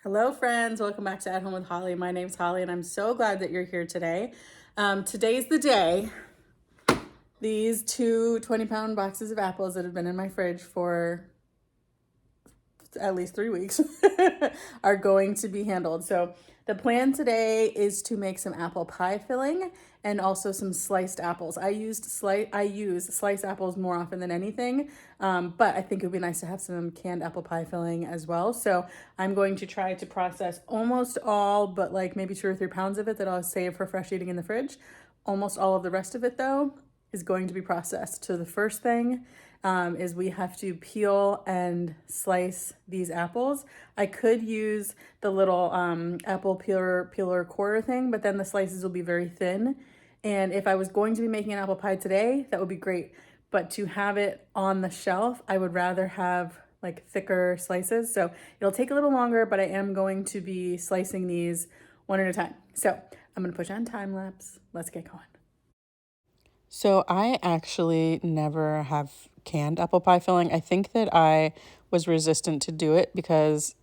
Hello, friends. Welcome back to At Home with Holly. My name's Holly, and I'm so glad that you're here today. Today's the day. These two 20-pound boxes of apples that have been in my fridge for at least 3 weeks are going to be handled. So the plan today is to make some apple pie filling and also some sliced apples. I use sliced apples more often than anything, but I think it would be nice to have some canned apple pie filling as well. So I'm going to try to process almost all, but like maybe 2 or 3 pounds of it that I'll save for fresh eating in the fridge. Almost all of the rest of it, though, is going to be processed. So the first thing is we have to peel and slice these apples. I could use the little apple peeler quarter thing, but then the slices will be very thin. And if I was going to be making an apple pie today, that would be great. But to have it on the shelf, I would rather have like thicker slices. So it'll take a little longer, but I am going to be slicing these one at a time. So I'm gonna push on time lapse. Let's get going. So I actually never have canned apple pie filling. I think that I was resistant to do it because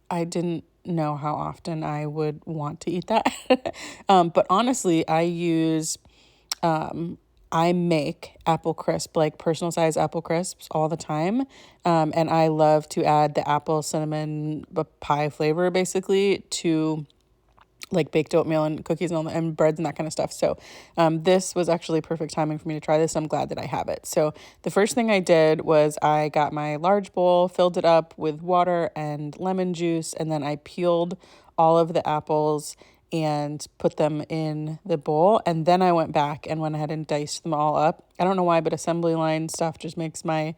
I didn't know how often I would want to eat that. But honestly, I make apple crisp, like personal size apple crisps all the time. And I love to add the apple cinnamon pie flavor basically to like baked oatmeal and cookies and all that, and breads and that kind of stuff. So this was actually perfect timing for me to try this. I'm glad that I have it. So the first thing I did was I got my large bowl, filled it up with water and lemon juice, and then I peeled all of the apples and put them in the bowl. And then I went back and went ahead and diced them all up. I don't know why, but assembly line stuff just makes my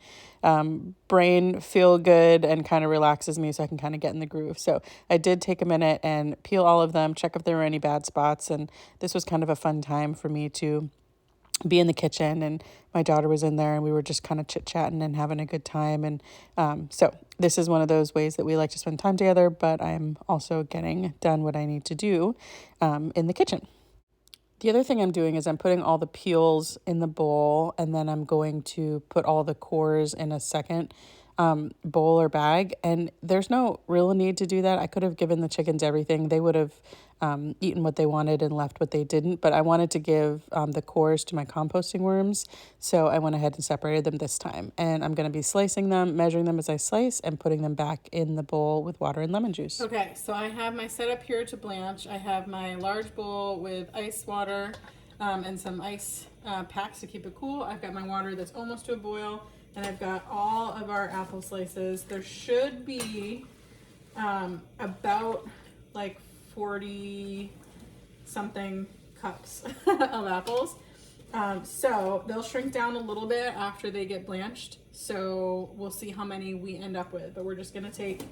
brain feel good and kind of relaxes me so I can kind of get in the groove. So I did take a minute and peel all of them, check if there were any bad spots. And this was kind of a fun time for me to be in the kitchen, and my daughter was in there and we were just kind of chit-chatting and having a good time. And so this is one of those ways that we like to spend time together, but I'm also getting done what I need to do in the kitchen. The other thing I'm doing is I'm putting all the peels in the bowl, and then I'm going to put all the cores in a second bowl or bag. And there's no real need to do that. I could have given the chickens everything. They would have eaten what they wanted and left what they didn't. But I wanted to give the cores to my composting worms. So I went ahead and separated them this time. And I'm going to be slicing them, measuring them as I slice, and putting them back in the bowl with water and lemon juice. Okay, so I have my setup here to blanch. I have my large bowl with ice water and some ice packs to keep it cool. I've got my water that's almost to a boil. And I've got all of our apple slices. There should be about like 40 something cups of apples. So they'll shrink down a little bit after they get blanched. So we'll see how many we end up with. But we're just gonna take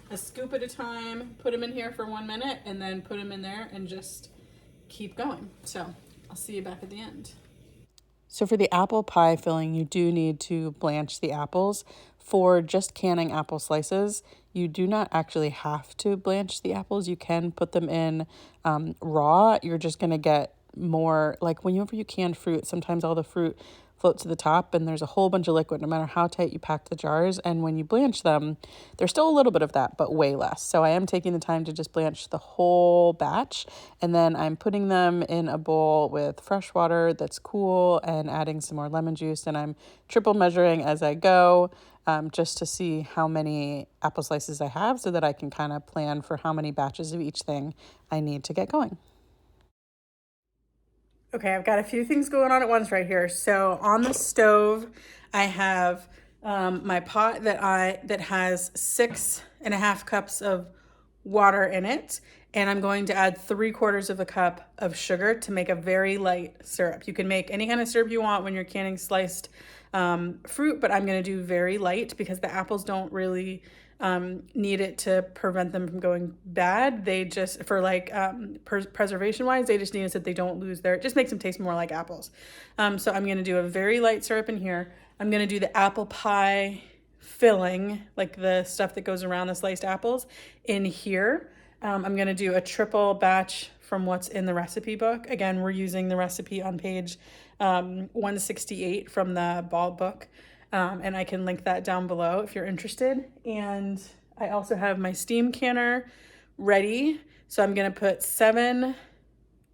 a scoop at a time, put them in here for 1 minute, and then put them in there and just keep going. So I'll see you back at the end. So for the apple pie filling, you do need to blanch the apples. For just canning apple slices, you do not actually have to blanch the apples. You can put them in raw. You're just going to get more, like whenever you can fruit, sometimes all the fruit floats to the top and there's a whole bunch of liquid no matter how tight you pack the jars. And when you blanch them, there's still a little bit of that, but way less. So I am taking the time to just blanch the whole batch, and then I'm putting them in a bowl with fresh water that's cool and adding some more lemon juice, and I'm triple measuring as I go just to see how many apple slices I have so that I can kind of plan for how many batches of each thing I need to get going. Okay, I've got a few things going on at once right here. So on the stove, I have my pot that has 6.5 cups of water in it, and I'm going to add 3/4 of a cup of sugar to make a very light syrup. You can make any kind of syrup you want when you're canning sliced fruit, but I'm going to do very light because the apples don't really need it to prevent them from going bad. They just, for like preservation wise, they just need it so that they don't lose it just makes them taste more like apples. So I'm going to do a very light syrup in here. I'm going to do the apple pie filling, like the stuff that goes around the sliced apples, in here. I'm going to do a triple batch from what's in the recipe book. Again, we're using the recipe on page 168 from the Ball book. And I can link that down below if you're interested. And I also have my steam canner ready. So I'm gonna put 7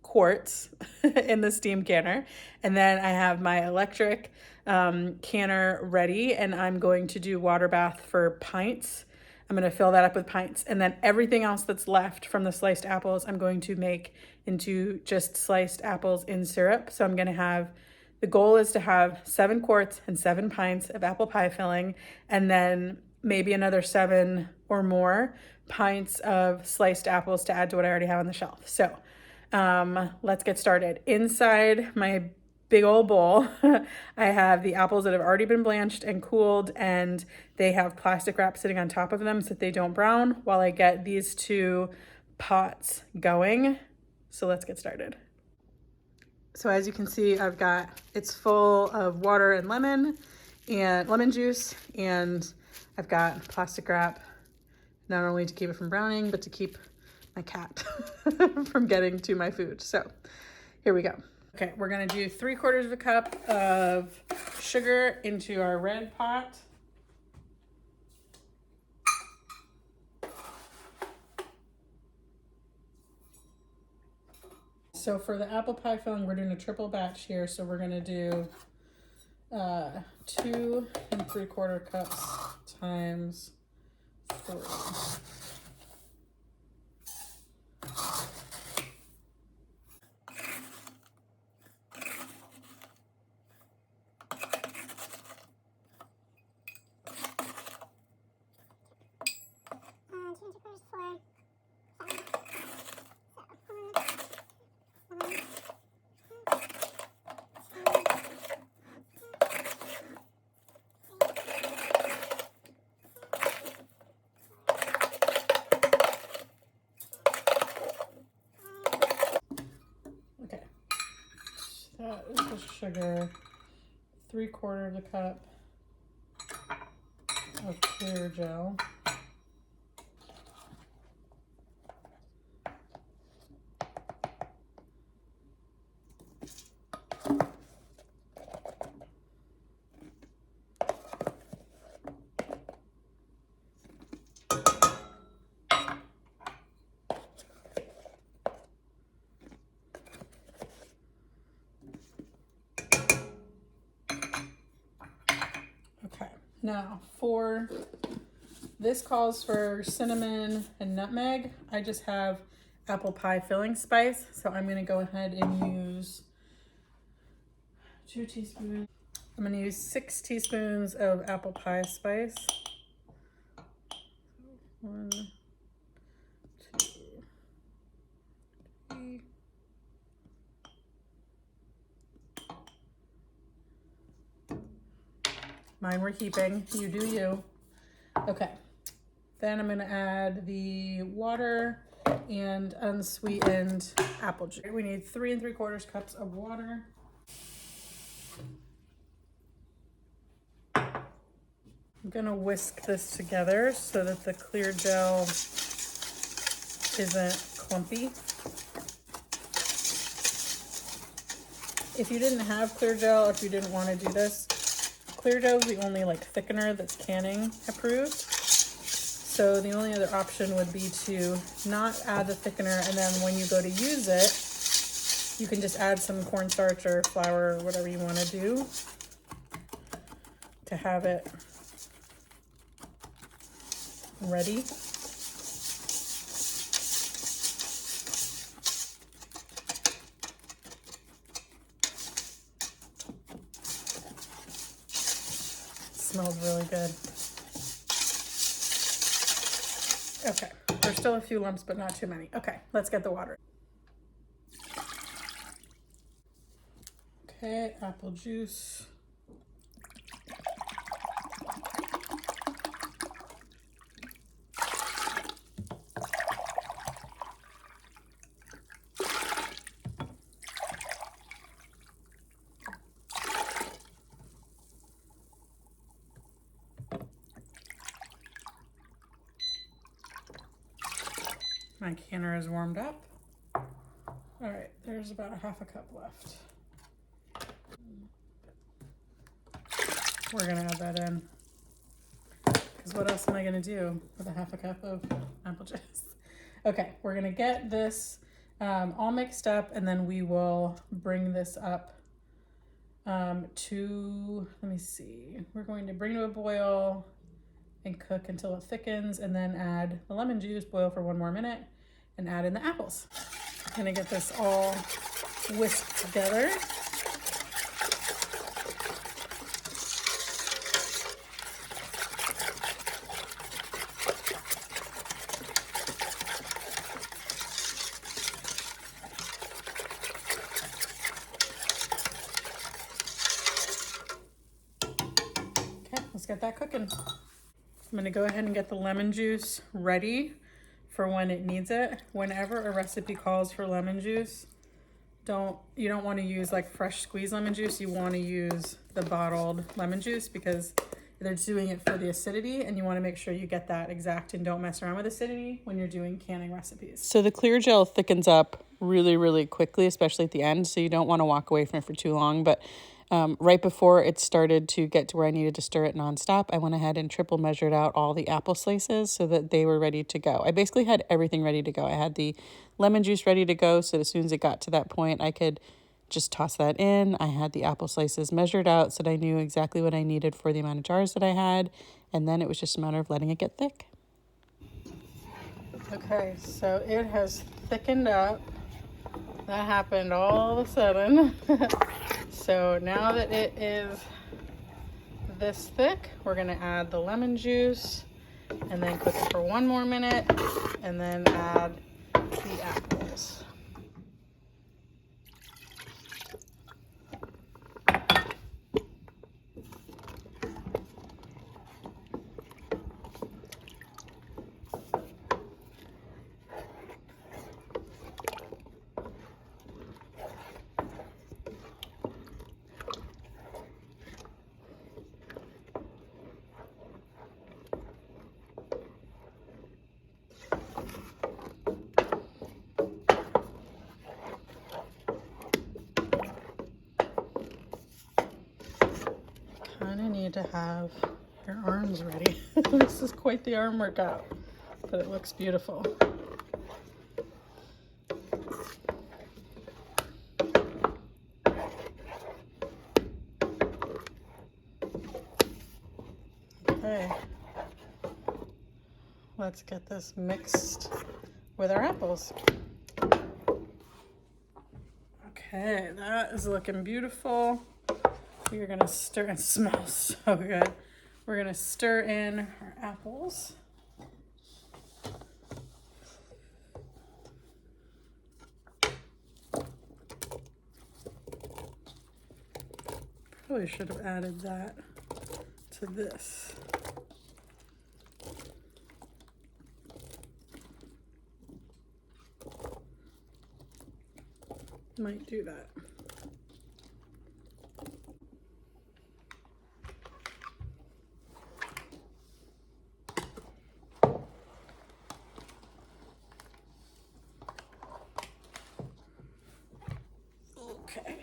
quarts in the steam canner. And then I have my electric canner ready, and I'm going to do water bath for pints. I'm going to fill that up with pints. And then everything else that's left from the sliced apples, I'm going to make into just sliced apples in syrup. So I'm going to have, the goal is to have 7 quarts and 7 pints of apple pie filling, and then maybe another 7 or more pints of sliced apples to add to what I already have on the shelf. So let's get started. Inside my big old bowl, I have the apples that have already been blanched and cooled, and they have plastic wrap sitting on top of them so that they don't brown while I get these 2 pots going. So let's get started. So as you can see, it's full of water and lemon juice, and I've got plastic wrap, not only to keep it from browning, but to keep my cat from getting to my food. So here we go. Okay, we're gonna do 3/4 of a cup of sugar into our red pot. So for the apple pie filling, we're doing a triple batch here. So we're gonna do 2 3/4 cups times 3. Okay, that is the sugar. 3/4 of a cup of clear gel. Okay, now this calls for cinnamon and nutmeg. I just have apple pie filling spice, so I'm gonna go ahead and use 2 teaspoons. I'm gonna use 6 teaspoons of apple pie spice. 1, 2, 3. Mine were heaping, you do you. Okay, then I'm gonna add the water and unsweetened apple juice. We need 3 3/4 cups of water. I'm gonna whisk this together so that the clear gel isn't clumpy. If you didn't have clear gel, or if you didn't want to do this, clear gel is the only thickener that's canning approved. So the only other option would be to not add the thickener, and then when you go to use it, you can just add some cornstarch or flour or whatever you want to do to have it ready. Smells really good. Okay, there's still a few lumps, but not too many. Okay, let's get the water. Okay, apple juice. My canner is warmed up. All right, there's about 1/2 cup left. We're gonna add that in, because what else am I gonna do with 1/2 cup of apple juice? Okay, we're gonna get this all mixed up, and then we will bring this up to, let me see, we're going to bring to a boil and cook until it thickens, and then add the lemon juice, boil for 1 more minute, and add in the apples. I'm gonna get this all whisked together. Okay, let's get that cooking. I'm gonna go ahead and get the lemon juice ready for when it needs it. Whenever a recipe calls for lemon juice, you don't want to use like fresh squeezed lemon juice. You want to use the bottled lemon juice because they're doing it for the acidity, and you want to make sure you get that exact and don't mess around with acidity when you're doing canning recipes. So the clear gel thickens up really, really quickly, especially at the end. So you don't want to walk away from it for too long. But right before it started to get to where I needed to stir it nonstop, I went ahead and triple measured out all the apple slices so that they were ready to go. I basically had everything ready to go. I had the lemon juice ready to go, so as soon as it got to that point, I could just toss that in. I had the apple slices measured out so that I knew exactly what I needed for the amount of jars that I had, and then it was just a matter of letting it get thick. Okay, so it has thickened up. That happened all of a sudden. So now that it is this thick, we're gonna add the lemon juice and then cook it for 1 more minute, and then add the apples. Kind of need to have your arms ready. This is quite the arm workout, but it looks beautiful. Okay, let's get this mixed with our apples. Okay, that is looking beautiful. We're gonna stir, it smells so good. We're gonna stir in our apples. Probably should have added that to this. Might do that. Okay.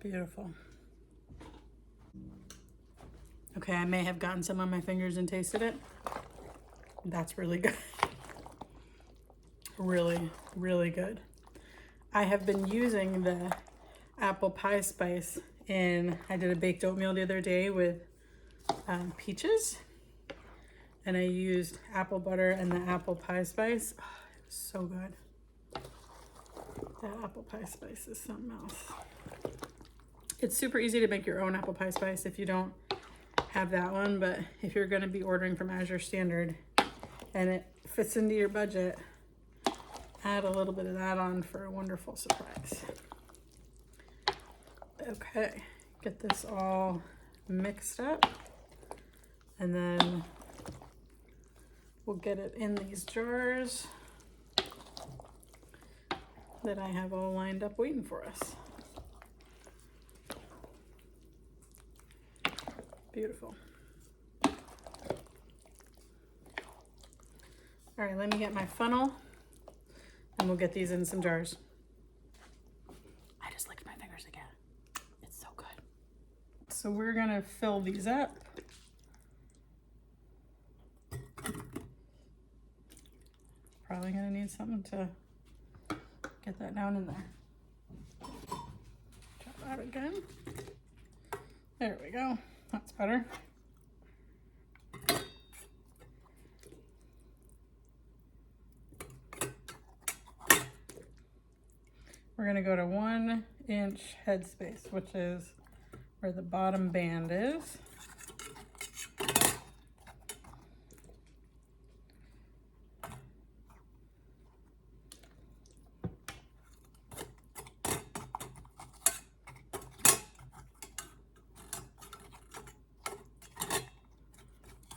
Beautiful. Okay, I may have gotten some on my fingers and tasted it. That's really good. Really, really good. I have been using the apple pie spice I did a baked oatmeal the other day with peaches, and I used apple butter and the apple pie spice. Oh, it was so good. That apple pie spice is something else. It's super easy to make your own apple pie spice if you don't have that one, but if you're going to be ordering from Azure Standard and it fits into your budget, add a little bit of that on for a wonderful surprise. Okay, get this all mixed up, and then we'll get it in these jars that I have all lined up waiting for us. Beautiful. All right, let me get my funnel and we'll get these in some jars. I just licked my fingers again. It's so good. So we're gonna fill these up. Probably gonna need something to get that down in there. Try that again. There we go. That's better. We're gonna go to 1 inch headspace, which is where the bottom band is.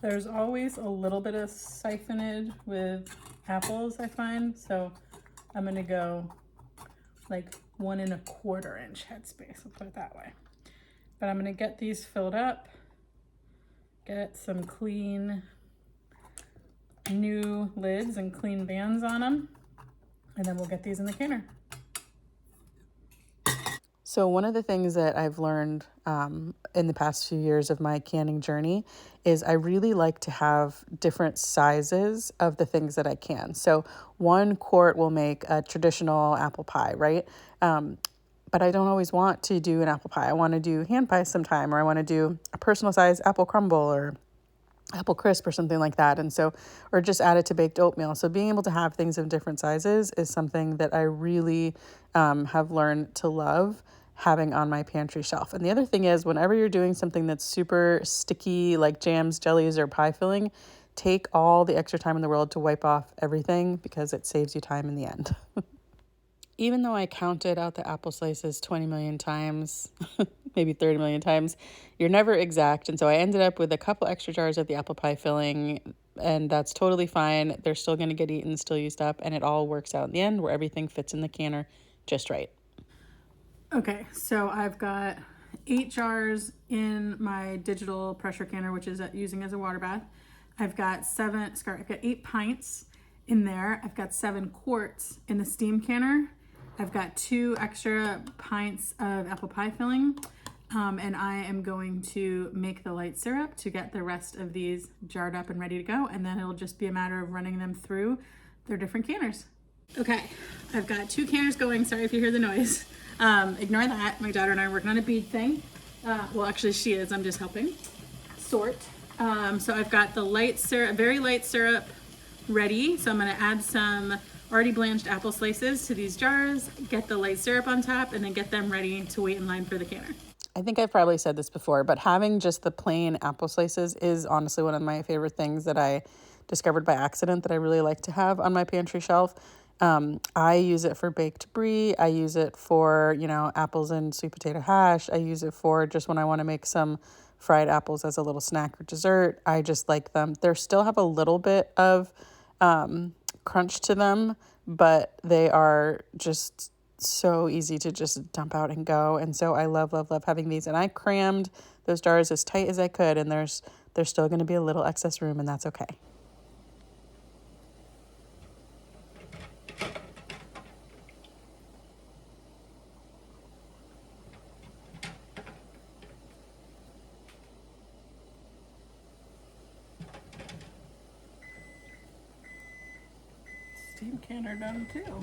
There's always a little bit of siphonage with apples, I find, so I'm gonna go like 1 1/4 inch headspace, let's put it that way. But I'm gonna get these filled up, get some clean new lids and clean bands on them, and then we'll get these in the canner. So one of the things that I've learned in the past few years of my canning journey is I really like to have different sizes of the things that I can. So 1 quart will make a traditional apple pie, right? But I don't always want to do an apple pie. I want to do hand pie sometime, or I want to do a personal size apple crumble or apple crisp or something like that. And so, or just add it to baked oatmeal. So being able to have things of different sizes is something that I really have learned to love having on my pantry shelf. And the other thing is, whenever you're doing something that's super sticky, like jams, jellies, or pie filling, take all the extra time in the world to wipe off everything, because it saves you time in the end. Even though I counted out the apple slices 20 million times, maybe 30 million times, you're never exact. And so I ended up with a couple extra jars of the apple pie filling, and that's totally fine. They're still going to get eaten, still used up, and it all works out in the end where everything fits in the canner just right. Okay, so I've got 8 jars in my digital pressure canner, which is using as a water bath. I've got 8 pints in there. I've got 7 quarts in the steam canner. I've got 2 extra pints of apple pie filling, and I am going to make the light syrup to get the rest of these jarred up and ready to go, and then it'll just be a matter of running them through their different canners. Okay, I've got 2 canners going. Sorry if you hear the noise. Ignore that. My daughter and I are working on a bead thing. Well, actually she is. I'm just helping sort. So I've got the light syrup, very light syrup ready. So I'm going to add some already blanched apple slices to these jars, get the light syrup on top, and then get them ready to wait in line for the canner. I think I've probably said this before, but having just the plain apple slices is honestly one of my favorite things that I discovered by accident that I really like to have on my pantry shelf. I use it for baked brie. I use it for, apples and sweet potato hash. I use it for just when I want to make some fried apples as a little snack or dessert. I just like them. They still have a little bit of crunch to them, but they are just so easy to just dump out and go. And so I love, love, love having these. And I crammed those jars as tight as I could, and there's still going to be a little excess room, and that's okay. Steam canner done too.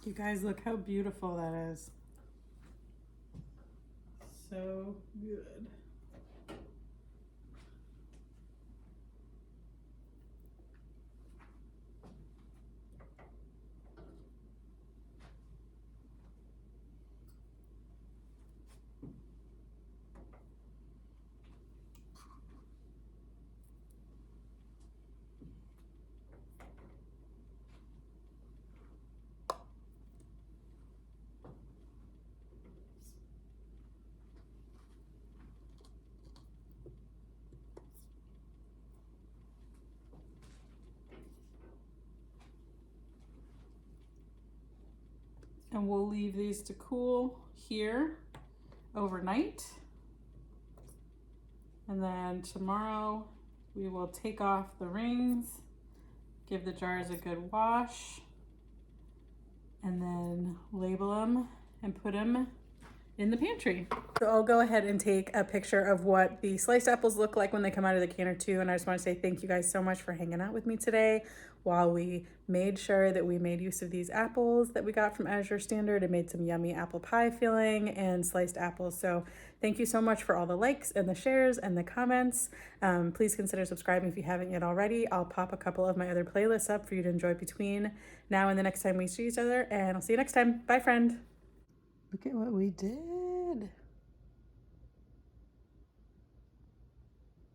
You guys, look how beautiful that is. So good. And we'll leave these to cool here overnight. And then tomorrow we will take off the rings, give the jars a good wash, and then label them and put them in the pantry. So I'll go ahead and take a picture of what the sliced apples look like when they come out of the canner too. And I just want to say thank you guys so much for hanging out with me today while we made sure that we made use of these apples that we got from Azure Standard and made some yummy apple pie filling and sliced apples. So thank you so much for all the likes and the shares and the comments. Please consider subscribing if you haven't yet already. I'll pop a couple of my other playlists up for you to enjoy between now and the next time we see each other. And I'll see you next time. Bye, friend. Look at what we did.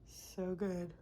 So good.